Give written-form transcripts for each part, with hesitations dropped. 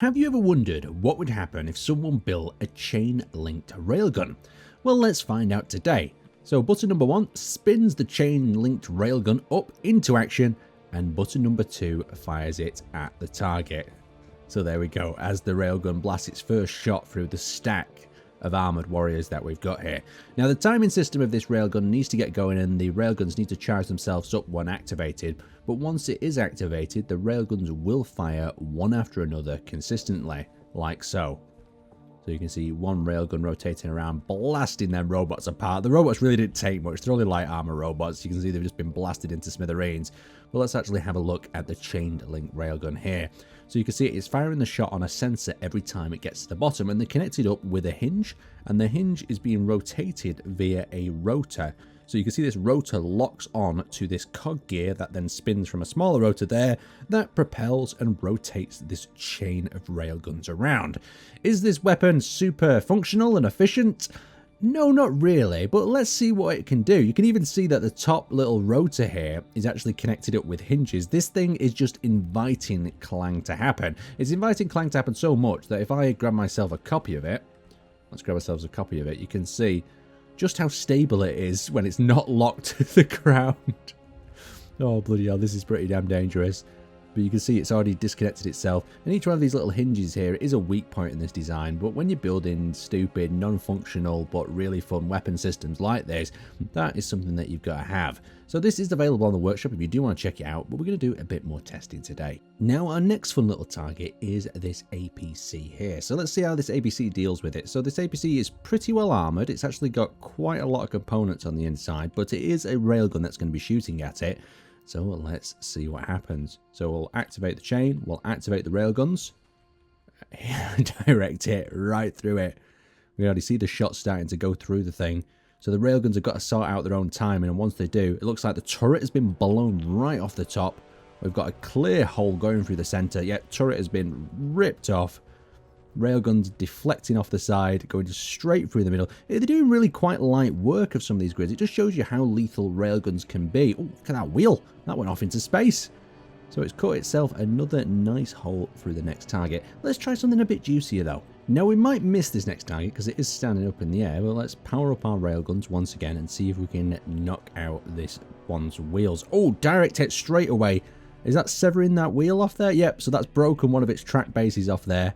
Have you ever wondered what would happen if someone built a chain-linked railgun? Well, let's find out today. So button number 1 spins the chain-linked railgun up into action, and button number 2 fires it at the target. So there we go, as the railgun blasts its first shot through the stack of armoured warriors that we've got here. Now the timing system of this railgun needs to get going, and the railguns need to charge themselves up when activated, but once it is activated, the railguns will fire one after another consistently, like so. So you can see one railgun rotating around, blasting them robots apart. The robots really didn't take much, they're only light armor robots. You can see they've just been blasted into smithereens. But let's actually have a look at the chained link railgun here. So you can see it's firing the shot on a sensor every time it gets to the bottom, and they're connected up with a hinge, and the hinge is being rotated via a rotor. So you can see this rotor locks on to this cog gear that then spins from a smaller rotor there that propels and rotates this chain of railguns around. Is this weapon super functional and efficient? No, not really, but let's see what it can do. You can even see that the top little rotor here is actually connected up with hinges. This thing is just inviting clang to happen. It's inviting clang to happen so much that if I grab myself a copy of it, let's grab ourselves a copy of it, you can see just how stable it is when it's not locked to the ground. Oh, bloody hell, this is pretty damn dangerous. But you can see it's already disconnected itself, and each one of these little hinges here is a weak point in this design, but when you're building stupid, non-functional, but really fun weapon systems like this, that is something that you've got to have. So this is available on the workshop if you do want to check it out, but we're going to do a bit more testing today. Now our next fun little target is this APC here. So let's see how this APC deals with it. So this APC is pretty well armoured, it's actually got quite a lot of components on the inside, but it is a railgun that's going to be shooting at it. So let's see what happens. So we'll activate the chain, we'll activate the railguns, direct it right through it. We already see the shots starting to go through the thing. So the railguns have got to sort out their own timing, and once they do, it looks like the turret has been blown right off the top. We've got a clear hole going through the center, yet turret has been ripped off. Railguns deflecting off the side, going straight through the middle. They're doing really quite light work of some of these grids. It just shows you how lethal railguns can be. Oh, look at that wheel. That went off into space. So it's cut itself another nice hole through the next target. Let's try something a bit juicier though. Now we might miss this next target because it is standing up in the air, but let's power up our railguns once again and see if we can knock out this one's wheels. Oh, direct hit straight away. Is that severing that wheel off there? Yep, so that's broken one of its track bases off there.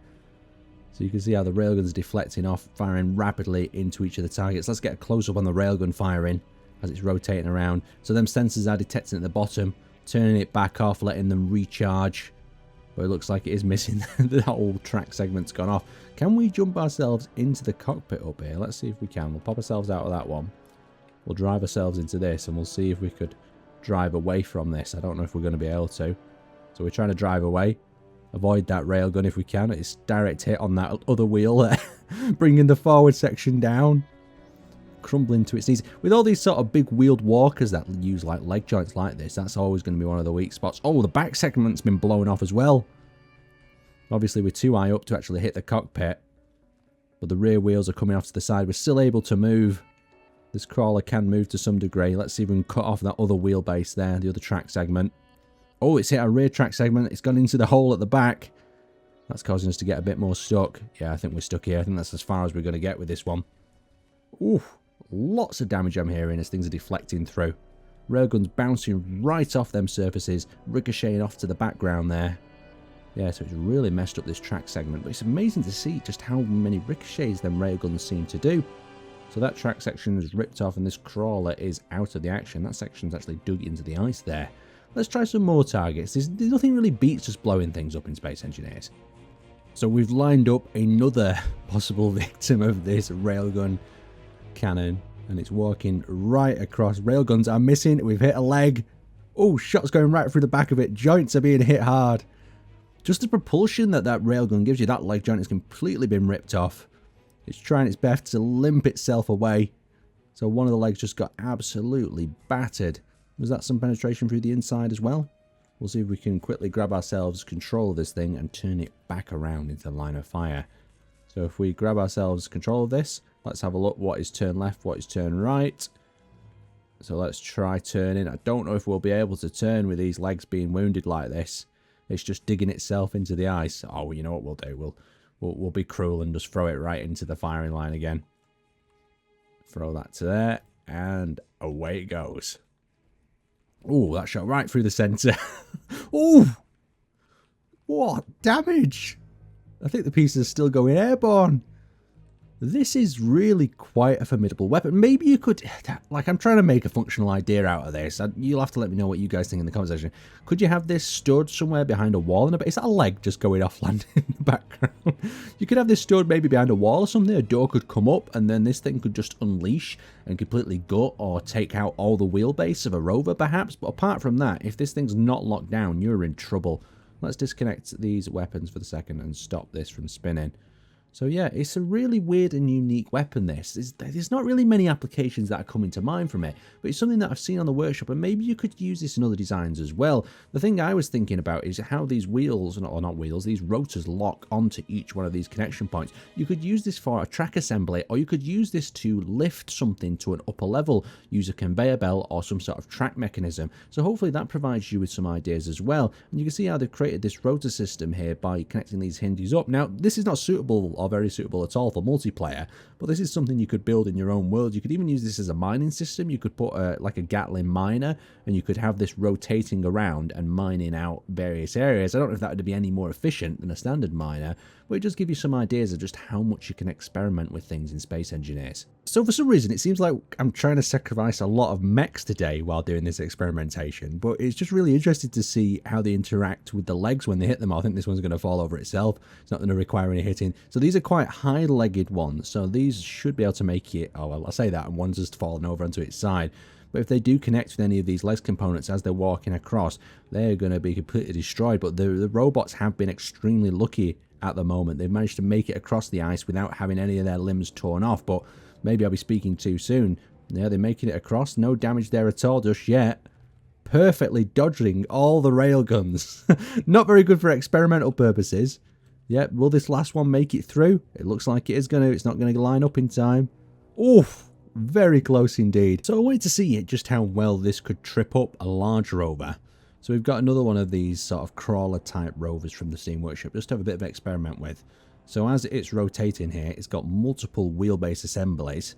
So you can see how the railgun's deflecting off, firing rapidly into each of the targets. Let's get a close-up on the railgun firing as it's rotating around. So them sensors are detecting at the bottom, turning it back off, letting them recharge. But it looks like it is missing. The whole track segment's gone off. Can we jump ourselves into the cockpit up here? Let's see if we can. We'll pop ourselves out of that one. We'll drive ourselves into this, and we'll see if we could drive away from this. I don't know if we're going to be able to. So we're trying to drive away. Avoid that railgun if we can. It's direct hit on that other wheel, bringing the forward section down, crumbling to its knees. With all these sort of big wheeled walkers that use like leg joints like this, that's always going to be one of the weak spots. Oh, the back segment's been blown off as well. Obviously, we're too high up to actually hit the cockpit, but the rear wheels are coming off to the side. We're still able to move. This crawler can move to some degree. Let's see if we can cut off that other wheelbase there, the other track segment. Oh, it's hit our rear track segment. It's gone into the hole at the back. That's causing us to get a bit more stuck. Yeah, I think we're stuck here. I think that's as far as we're going to get with this one. Ooh, lots of damage I'm hearing as things are deflecting through. Railguns bouncing right off them surfaces, ricocheting off to the background there. Yeah, so it's really messed up this track segment. But it's amazing to see just how many ricochets them railguns seem to do. So that track section is ripped off and this crawler is out of the action. That section's actually dug into the ice there. Let's try some more targets. There's nothing really beats just blowing things up in Space Engineers. So we've lined up another possible victim of this railgun cannon, and it's walking right across. Railguns are missing. We've hit a leg. Oh, shots going right through the back of it. Joints are being hit hard. Just the propulsion that railgun gives you, that leg joint has completely been ripped off. It's trying its best to limp itself away. So one of the legs just got absolutely battered. Was that some penetration through the inside as well? We'll see if we can quickly grab ourselves control of this thing and turn it back around into the line of fire. So if we grab ourselves control of this, let's have a look what is turn left, what is turn right. So let's try turning. I don't know if we'll be able to turn with these legs being wounded like this. It's just digging itself into the ice. Oh, you know what we'll do? We'll be cruel and just throw it right into the firing line again. Throw that to there, and away it goes. Oh, that shot right through the centre. Oh, what damage! I think the piece is still going airborne. This is really quite a formidable weapon. Maybe you could, like, I'm trying to make a functional idea out of this. You'll have to let me know what you guys think in the comment section. Could you have this stored somewhere behind a wall? Is that a leg just going off landing in the background? You could have this stored maybe behind a wall or something. A door could come up and then this thing could just unleash and completely gut or take out all the wheelbase of a rover perhaps. But apart from that, if this thing's not locked down, you're in trouble. Let's disconnect these weapons for the second and stop this from spinning. So yeah, it's a really weird and unique weapon, this. There's not really many applications that are coming to mind from it, but it's something that I've seen on the workshop, and maybe you could use this in other designs as well. The thing I was thinking about is how these wheels, or not wheels, these rotors lock onto each one of these connection points. You could use this for a track assembly, or you could use this to lift something to an upper level, use a conveyor belt or some sort of track mechanism. So hopefully that provides you with some ideas as well. And you can see how they've created this rotor system here by connecting these hinges up. Now, this is not suitable or very suitable at all for multiplayer, but this is something you could build in your own world. You could even use this as a mining system. You could put like a Gatling miner, and you could have this rotating around and mining out various areas. I don't know if that would be any more efficient than a standard miner, but it does give you some ideas of just how much you can experiment with things in Space Engineers. So for some reason, it seems like I'm trying to sacrifice a lot of mechs today while doing this experimentation, but it's just really interesting to see how they interact with the legs when they hit them. I think this one's going to fall over itself. It's not going to require any hitting. So these are quite high-legged ones, so these should be able to make it, oh well, I say that, and one's just fallen over onto its side. But if they do connect with any of these legs components as they're walking across, they're going to be completely destroyed. But the robots have been extremely lucky at the moment. They've managed to make it across the ice without having any of their limbs torn off, but maybe I'll be speaking too soon. Yeah, they're making it across. No damage there at all just yet. Perfectly dodging all the railguns. Not very good for experimental purposes. Yep, will this last one make it through? It looks like it is going to. It's not going to line up in time. Oof, very close indeed. So I wanted to see just how well this could trip up a large rover. So we've got another one of these sort of crawler type rovers from the Steam Workshop, just to have a bit of experiment with. So as it's rotating here, it's got multiple wheelbase assemblies.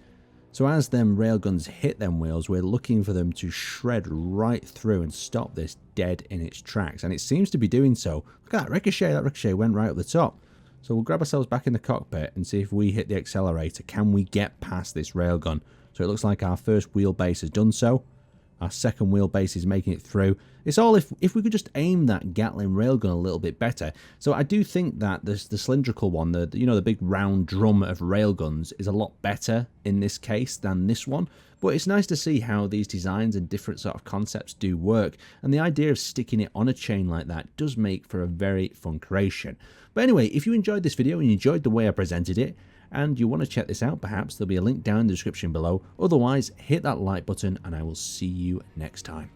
So as them railguns hit them wheels, we're looking for them to shred right through and stop this dead in its tracks. And it seems to be doing so. Look at that ricochet. That ricochet went right up the top. So we'll grab ourselves back in the cockpit and see if we hit the accelerator. Can we get past this railgun? So it looks like our first wheelbase has done so. Our second wheelbase is making it through. It's all if we could just aim that Gatling railgun a little bit better. So I do think that the cylindrical one, the big round drum of railguns, is a lot better in this case than this one. But it's nice to see how these designs and different sort of concepts do work. And the idea of sticking it on a chain like that does make for a very fun creation. But anyway, if you enjoyed this video and you enjoyed the way I presented it, and you want to check this out, perhaps there'll be a link down in the description below. Otherwise, hit that like button and I will see you next time.